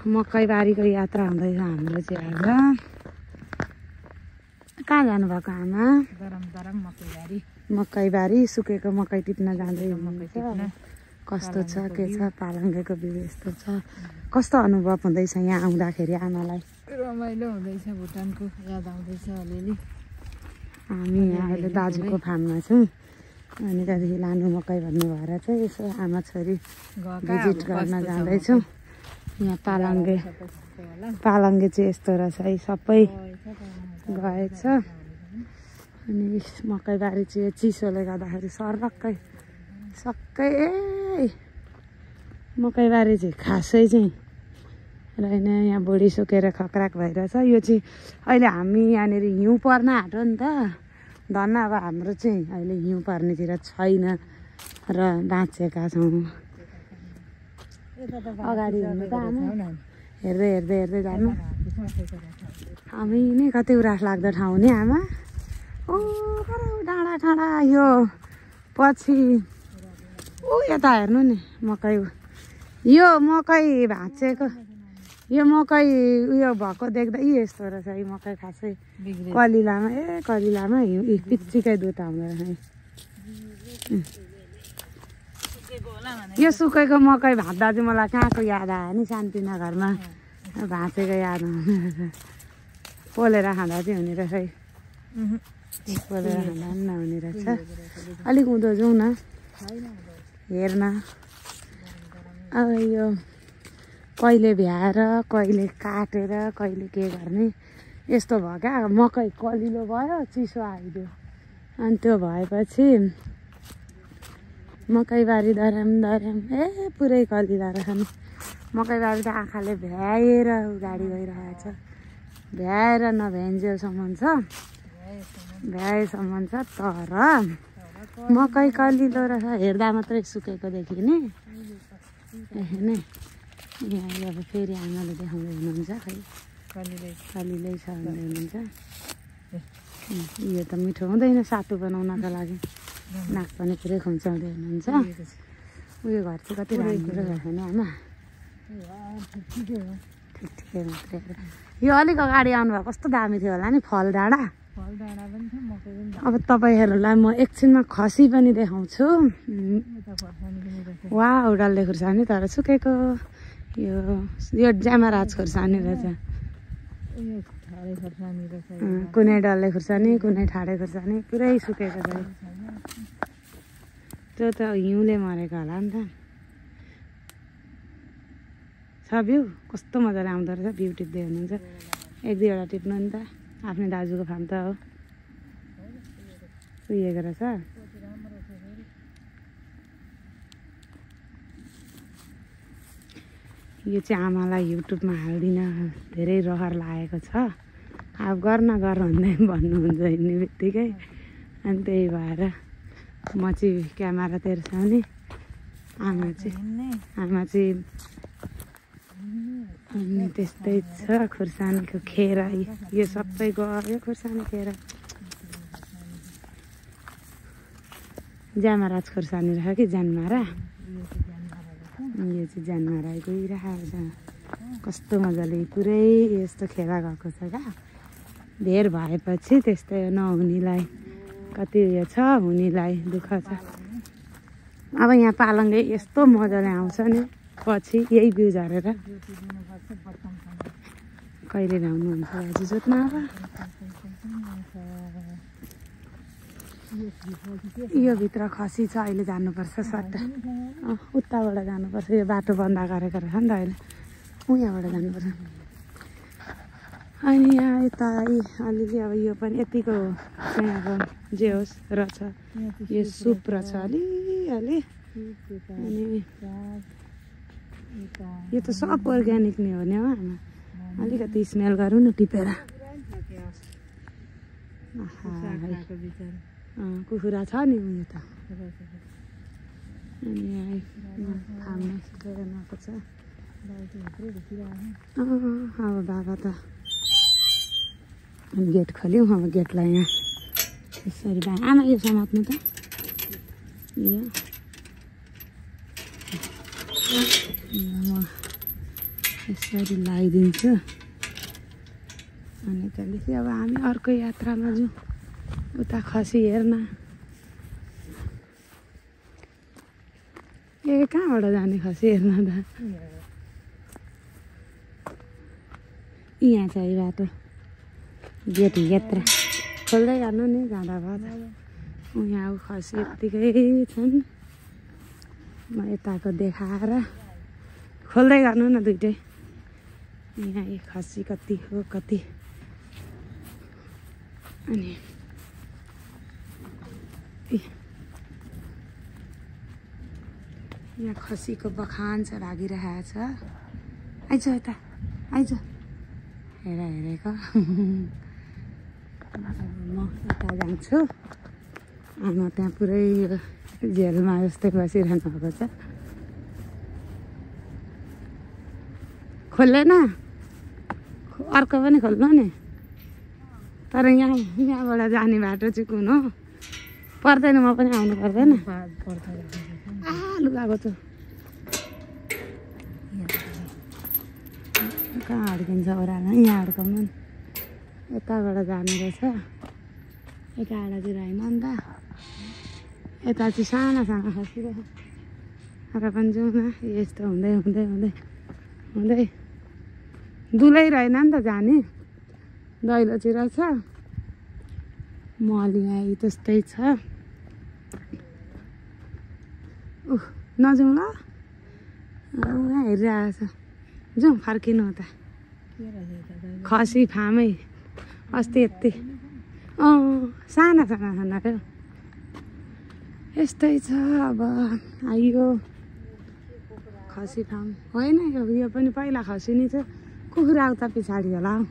मकैबारीको यात्रा हुँदैछ हाम्रो चाहिँ आज। कहाँ जानुभएको आमा? मकैबारी सुकेको मकै टिप्न जाँदै हुनुहुन्छ। कस्तो छ के छ पालङ्गेको बिउ यस्तो छ। कस्तो अनुभव हुँदैछ यहाँ आउँदाखेरि आमालाई? रमाइलो हुँदैछ, भुटानको याद आउँदैछ अलिअलि। हामी यहाँ अहिले दाजुको फार्ममा छौँ अनि त्यहाँदेखि लानु मकै भन्नु भएर चाहिँ यसो आमा छोरी भिजिट गर्न जाँदैछौँ। यहाँ पालङ्गे चाहिँ यस्तो रहेछ है, सबै गएछ। अनि मकैबारी चाहिँ चिसोले गर्दाखेरि सर्लक्कै सबै मकैबारी चाहिँ खासै चाहिँ रहेन। यहाँ बुढी सुकेर खक्राक भइरहेछ। यो चाहिँ अहिले हामी यहाँनिर हिउँ पर्न आँट्यो नि त धन्न। अब हाम्रो चाहिँ अहिले हिउँ पर्नेतिर छैन र बाँचेका छौँ। अगाडि हुनु त आमा हेर्दै हेर्दै हेर्दै जानु। हामी नै कति उरास लाग्दो ठाउँ नि आमा। ओ डाँडा डाँडा यो पछि यता हेर्नु नि मकै। यो मकै भाँचेको यो मकै उयो भएको देख्दा यस्तो रहेछ यो मकै खासै कलिलामा कलिलामा हिउँ पिच्चिकै दुध आउँदो रहेछ। यो सुकेको मकै भाँच्दा चाहिँ मलाई कहाँको याद आयो नि, शान्तिनगरमा भाँचेको याद आउँछ। पोलेर खाँदा चाहिँ हुने रहेछ है, पोलेर खाँदा पनि नहुने रहेछ। अलिक उँधो जाउँ न हेर्न। अब यो कहिले भ्याएर कहिले काटेर कहिले के गर्ने यस्तो भयो क्या। मकै कलिलो भयो चिसो आइदियो अनि त्यो भएपछि मकैबारी दर्याम पुरै कलिला रहेछ नि। मकैबारी त आँखाले भ्याएर गाडी गइरहेछ, भ्याएर नभ्याइन्जेलसम्म छ, भ्याएसम्म छ। तर मकै कलिलो रहेछ, हेर्दा मात्रै सुकेको देखिने नै। यहाँ अब फेरि आमाले देखाउँदै हुनुहुन्छ खै कलिलै छ भन्दै हुनुहुन्छ। यो त मिठो हुँदैन सातु बनाउनका लागि, नाक पनि पुरै खुम्चाउँदै हुनुहुन्छ। उयो घर चाहिँ कति राम्रो रहेछ नि आमा, ठिकै मात्रै। यो अलिक अगाडि आउनुभयो कस्तो दामी थियो होला नि फल डाँडा। अब तपाईँहरूलाई म एकछिनमा खसी पनि देखाउँछु। वा डल्ले खुर्सानी तर सुकेको। यो ज्यामाराज खुर्सानी रहेछ, कुनै डल्ले खुर्सानी कुनै ठाडे खुर्सानी पुरै सुकेको छ। त्यो त हिउँले मरेको होला नि त। छ भ्यू कस्तो मजाले आउँदो रहेछ। भ्यू टिप्दै हुनुहुन्छ, एक दुईवटा टिप्नु नि त। आफ्नै दाजुको फार्म त हो, उयोको रहेछ। यो चाहिँ आमालाई युट्युबमा हाल्दिनँ, धेरै रहर लागेको छ। अब गर्न गर भन्दै भन्नुहुन्छ हिँड्ने बित्तिकै। अनि त्यही भएर म चाहिँ क्यामेरा तेर्साउने, आमा चाहिँ अनि त्यस्तै छ। खुर्सानीको खेरा यो सबै गयो, खुर्सानी खेरा। ज्यामाराज खुर्सानी रहेछ कि ज्यानमारा, यो चाहिँ ज्यानमारा गइरहेको छ। कस्तो मजाले पुरै यस्तो खेरा गएको छ क्या। धेर भएपछि त्यस्तै नहुनेलाई कति उयो छ, हुनेलाई दुःख छ। अब यहाँ पालङ्गे यस्तो मजाले आउँछ नि पछि यही बिउ झरेर। कहिले भ्याउनुहुन्छ दाजु जोत्न? अब यो भित्र खसी छ, अहिले जानुपर्छ सट्ट। उताबाट जानुपर्छ, यो बाटो बन्द गरेको रहेछ नि त अहिले, उहाँबाट जानुपर्छ। अनि यहाँ यता अलिअलि अब यो पनि यतिको चाहिँ अब जे होस् रहेछ। यो सुप रहेछ अलिअलि। अनि यो त सब अर्ग्यानिक नै हो नि हो आमा। अलिकति स्मेल गरौँ न टिपेर। कुखुरा छ नि उयो त। अनि फार्ममा सुकेर गएको छ। अब बाबा त गेट खोल्यौँ। अब गेटलाई यहाँ यसरी आमा यो समात्नु त। यो यसरी लगाइदिन्छु अनि त्यहाँदेखि अब हामी अर्को यात्रामा जाउँ उता खसी हेर्न। ए कहाँबाट जाने खसी हेर्न त? यहाँ चाहिँ बाटो गेट यात्रा खोल्दै गर्नु नि जाँदा भयो। यहाँ खसी यत्तिकै छन्। म यताको देखाएर खोल्दै गर्नु न दुइटै। यहाँ एक खसी कति हो कति अनि यहाँ खसीको बखान छ लागिरहेको छ। आइज यता आइज हेरेको म यता जान्छु। आमा त्यहाँ पुरै जेलमा जस्तै बसिरहनु भएको छ। खोल्दैन अर्को पनि खोल्नु नि। तर यहाँबाट जाने बाटो चाहिँ कुन हो? पर्दैन म पनि आउनु पर्दैन। लुगाको त कहाँ अड्किन्छ ओह्रालो? यहाँ अड्काउनु नि। यताबाट जाने रहेछ यताबाटतिर होइन नि त। यता चाहिँ साना साना खसिरहेछ र पनि जाउँ न। यस्तो हुँदै हुँदै हुँदै हुँदै दुलै रहेन नि त जाने। दैलोतिर छ मलियाई त्यस्तै छ। नजाउँ ल यहाँ हेरिरहेको छ। जाउँ फर्किनु त खसी फार्मै अस्ति यति साना साना खाना रे यस्तै छ। अब आइयो खसी फार्म होइन यो पनि पहिला खसी नि छ। कुखुरा उता पछाडि होला हौ।